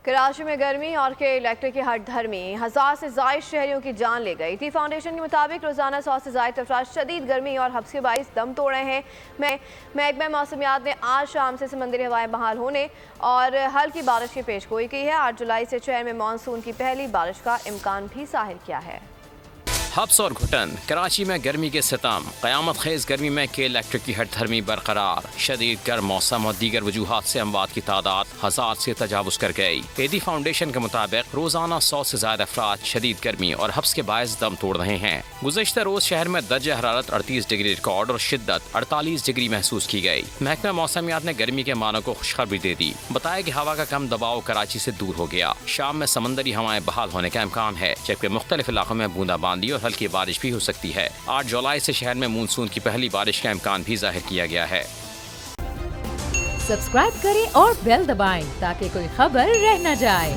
کراچی میں گرمی اور کے الیکٹرک کی ہٹ دھرمی 1000 سے زائد شہریوں کی جان لے گئی تھی۔ فاؤنڈیشن کے مطابق روزانہ 100 سے زائد افراد شدید گرمی اور حبس کے باعث دم توڑ رہے ہیں۔ محکمہ موسمیات نے آج شام سے سمندری ہوائیں بحال ہونے اور ہلکی بارش کی پیش گوئی کی ہے۔ 8 جولائی سے شہر میں مانسون کی پہلی بارش کا امکان بھی ظاہر کیا ہے۔ حبس اور گھٹن، کراچی میں گرمی کے ستم، قیامت خیز گرمی میں کے الیکٹرک کی ہٹ دھرمی برقرار۔ شدید گرم موسم اور دیگر وجوہات سے اموات کی تعداد 1000 سے تجاوز کر گئی۔ ایدی فاؤنڈیشن کے مطابق روزانہ 100 سے زائد افراد شدید گرمی اور حبس کے باعث دم توڑ رہے ہیں۔ گزشتہ روز شہر میں درجہ حرارت 38 ڈگری ریکارڈ اور شدت 48 ڈگری محسوس کی گئی۔ محکمہ موسمیات نے گرمی کے معنوں کو خوشخبری دے دی۔ بتایا کہ ہوا کا کم دباؤ کراچی سے دور ہو گیا۔ شام میں سمندری ہوائیں بحال ہونے کا امکان ہے، جبکہ مختلف علاقوں میں بوندا باندی اور ہلکی بارش بھی ہو سکتی ہے۔ 8 جولائی سے شہر میں مونسون کی پہلی بارش کا امکان بھی ظاہر کیا گیا ہے۔ سبسکرائب کریں اور بیل دبائیں تاکہ کوئی خبر رہ نہ جائے۔